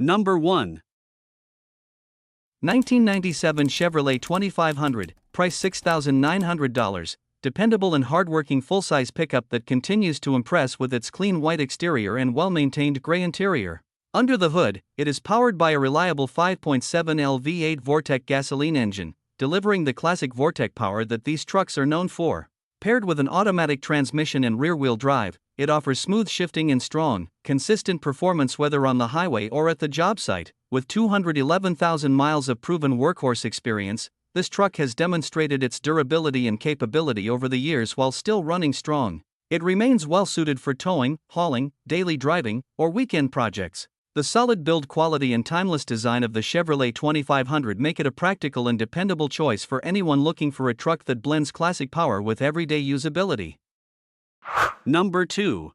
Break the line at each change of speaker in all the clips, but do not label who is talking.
Number 1.
1997 Chevrolet 2500, price $6,900, dependable and hardworking full-size pickup that continues to impress with its clean white exterior and well-maintained gray interior. Under the hood, it is powered by a reliable 5.7L V8 Vortec gasoline engine, delivering the classic Vortec power that these trucks are known for. Paired with an automatic transmission and rear-wheel drive, it offers smooth shifting and strong, consistent performance whether on the highway or at the job site. With 211,000 miles of proven workhorse experience, this truck has demonstrated its durability and capability over the years while still running strong. It remains well suited for towing, hauling, daily driving, or weekend projects. The solid build quality and timeless design of the Chevrolet 2500 make it a practical and dependable choice for anyone looking for a truck that blends classic power with everyday usability.
Number 2.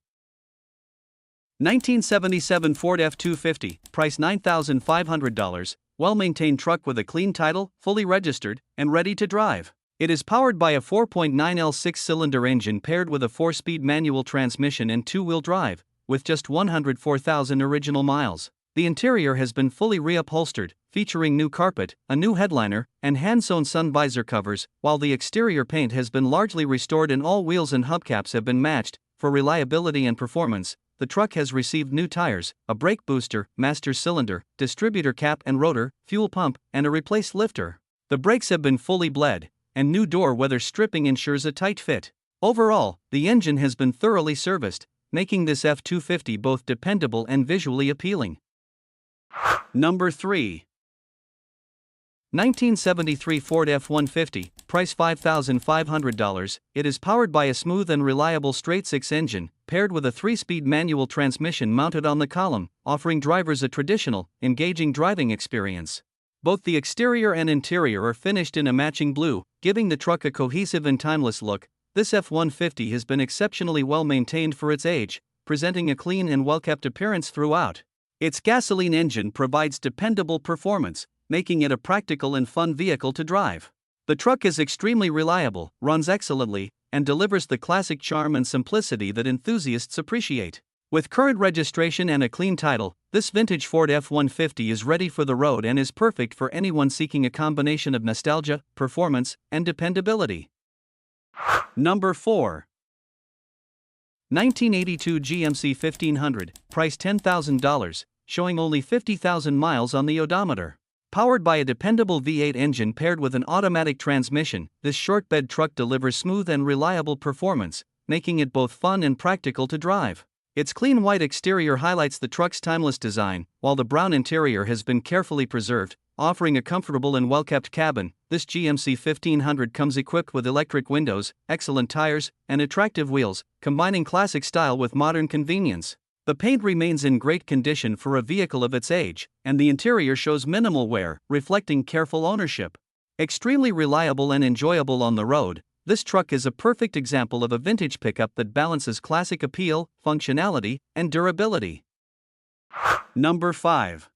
1977 Ford F250, price $9,500, well-maintained truck with a clean title, fully registered, and ready to drive. It is powered by a 4.9L 6-cylinder engine paired with a 4-speed manual transmission and two-wheel drive, with just 104,000 original miles. The interior has been fully reupholstered, featuring new carpet, a new headliner, and hand-sewn sun visor covers, while the exterior paint has been largely restored and all wheels and hubcaps have been matched. For reliability and performance, the truck has received new tires, a brake booster, master cylinder, distributor cap and rotor, fuel pump, and a replaced lifter. The brakes have been fully bled, and new door weather stripping ensures a tight fit. Overall, the engine has been thoroughly serviced, making this F250 both dependable and visually appealing.
Number 3.
1973 Ford F150, price $5,500. It is powered by a smooth and reliable straight-six engine, paired with a 3-speed manual transmission mounted on the column, offering drivers a traditional, engaging driving experience. Both the exterior and interior are finished in a matching blue, giving the truck a cohesive and timeless look. This F150 has been exceptionally well maintained for its age, presenting a clean and well-kept appearance throughout. Its gasoline engine provides dependable performance, making it a practical and fun vehicle to drive. The truck is extremely reliable, runs excellently, and delivers the classic charm and simplicity that enthusiasts appreciate. With current registration and a clean title, this vintage Ford F150 is ready for the road and is perfect for anyone seeking a combination of nostalgia, performance, and dependability.
Number 4.
1982 GMC 1500, price $10,000, showing only 50,000 miles on the odometer. Powered by a dependable V8 engine paired with an automatic transmission, this short-bed truck delivers smooth and reliable performance, making it both fun and practical to drive. Its clean white exterior highlights the truck's timeless design, while the brown interior has been carefully preserved, offering a comfortable and well-kept cabin. This GMC 1500 comes equipped with electric windows, excellent tires, and attractive wheels, combining classic style with modern convenience. The paint remains in great condition for a vehicle of its age, and the interior shows minimal wear, reflecting careful ownership. Extremely reliable and enjoyable on the road, this truck is a perfect example of a vintage pickup that balances classic appeal, functionality, and durability.
Number 5.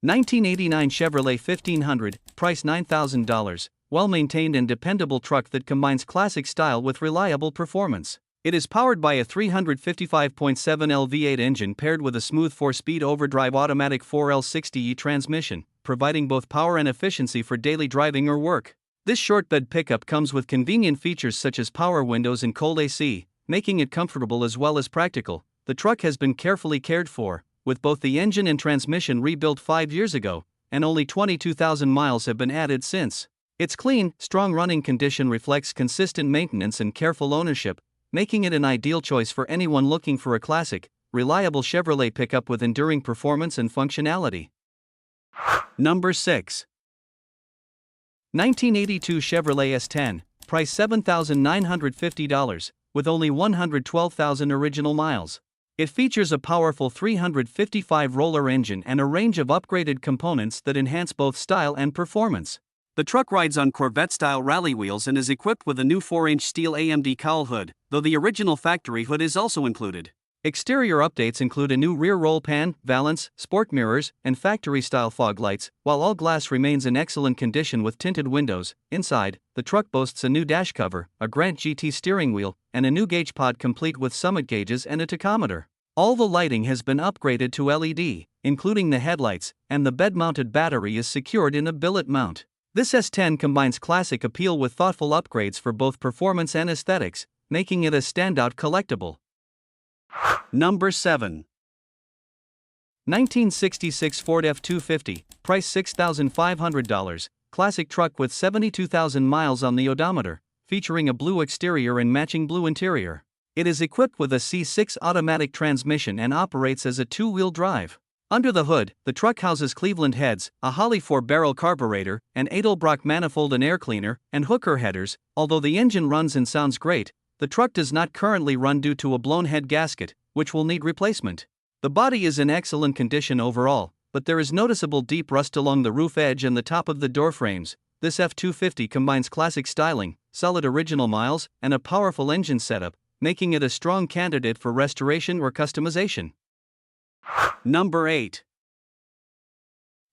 1989 Chevrolet 1500, price $9,000, well-maintained and dependable truck that combines classic style with reliable performance. It is powered by a 355.7L V8 engine paired with a smooth 4-speed overdrive automatic 4L60E transmission, providing both power and efficiency for daily driving or work. This short-bed pickup comes with convenient features such as power windows and cold AC, making it comfortable as well as practical. The truck has been carefully cared for, with both the engine and transmission rebuilt 5 years ago, and only 22,000 miles have been added since. Its clean, strong running condition reflects consistent maintenance and careful ownership, making it an ideal choice for anyone looking for a classic, reliable Chevrolet pickup with enduring performance and functionality.
Number 6.
1982 Chevrolet S10, price $7,950, with only 112,000 original miles. It features a powerful 355 roller engine and a range of upgraded components that enhance both style and performance.
The truck rides on Corvette-style rally wheels and is equipped with a new 4-inch steel AMD cowl hood, though the original factory hood is also included.
Exterior updates include a new rear roll pan, valance, sport mirrors, and factory-style fog lights, while all glass remains in excellent condition with tinted windows. Inside, the truck boasts a new dash cover, a Grant GT steering wheel, and a new gauge pod complete with summit gauges and a tachometer. All the lighting has been upgraded to LED, including the headlights, and the bed-mounted battery is secured in a billet mount. This S10 combines classic appeal with thoughtful upgrades for both performance and aesthetics, making it a standout collectible.
Number 7.
1966 Ford F250, price $6,500, classic truck with 72,000 miles on the odometer, featuring a blue exterior and matching blue interior. It is equipped with a C6 automatic transmission and operates as a two-wheel drive. Under the hood, the truck houses Cleveland heads, a Holley 4-barrel carburetor, an Edelbrock manifold and air cleaner, and hooker headers. Although the engine runs and sounds great, the truck does not currently run due to a blown head gasket, which will need replacement. The body is in excellent condition overall, but there is noticeable deep rust along the roof edge and the top of the door frames. This F250 combines classic styling, solid original miles, and a powerful engine setup, making it a strong candidate for restoration or customization.
Number 8.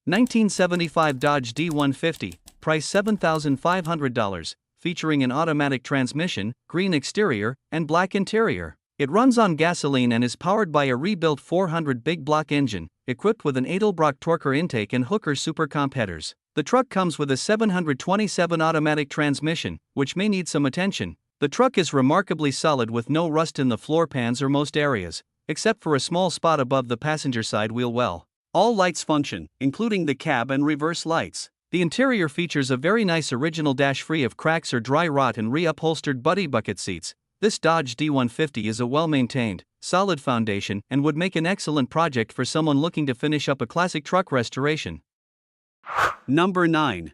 1975 Dodge D150, price $7,500, featuring an automatic transmission, green exterior, and black interior. It runs on gasoline and is powered by a rebuilt 400 big block engine, equipped with an Edelbrock torquer intake and hooker supercomp headers. The truck comes with a 727 automatic transmission, which may need some attention. The truck is remarkably solid with no rust in the floor pans or most areas, except for a small spot above the passenger side wheel well.
All lights function, including the cab and reverse lights.
The interior features a very nice original dash free of cracks or dry rot and re-upholstered buddy bucket seats. This Dodge D150 is a well-maintained, solid foundation and would make an excellent project for someone looking to finish up a classic truck restoration.
Number 9.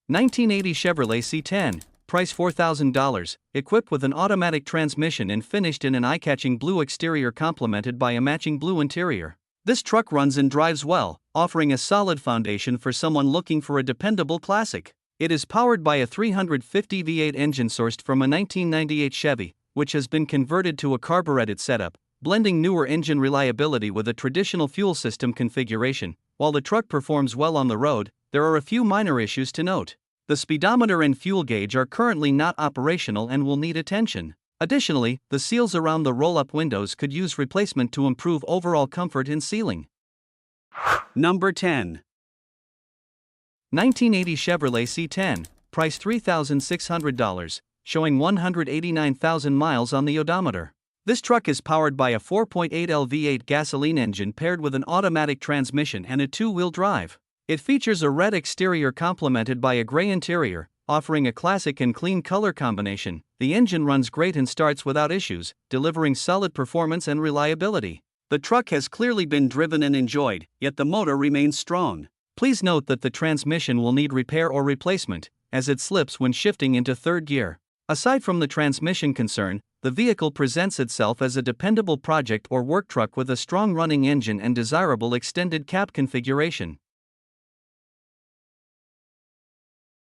1980 Chevrolet C10, price $4,000, equipped with an automatic transmission and finished in an eye-catching blue exterior complemented by a matching blue interior. This truck runs and drives well, offering a solid foundation for someone looking for a dependable classic. It is powered by a 350 V8 engine sourced from a 1998 Chevy, which has been converted to a carbureted setup, blending newer engine reliability with a traditional fuel system configuration. While the truck performs well on the road, there are a few minor issues to note. The speedometer and fuel gauge are currently not operational and will need attention. Additionally, the seals around the roll-up windows could use replacement to improve overall comfort in sealing.
Number 10.
1980 Chevrolet C10, price $3,600, showing 189,000 miles on the odometer. This truck is powered by a 4.8L V8 gasoline engine paired with an automatic transmission and a two-wheel drive. It features a red exterior complemented by a gray interior, offering a classic and clean color combination. The engine runs great and starts without issues, delivering solid performance and reliability.
The truck has clearly been driven and enjoyed, yet the motor remains strong.
Please note that the transmission will need repair or replacement, as it slips when shifting into third gear. Aside from the transmission concern, the vehicle presents itself as a dependable project or work truck with a strong running engine and desirable extended cab configuration.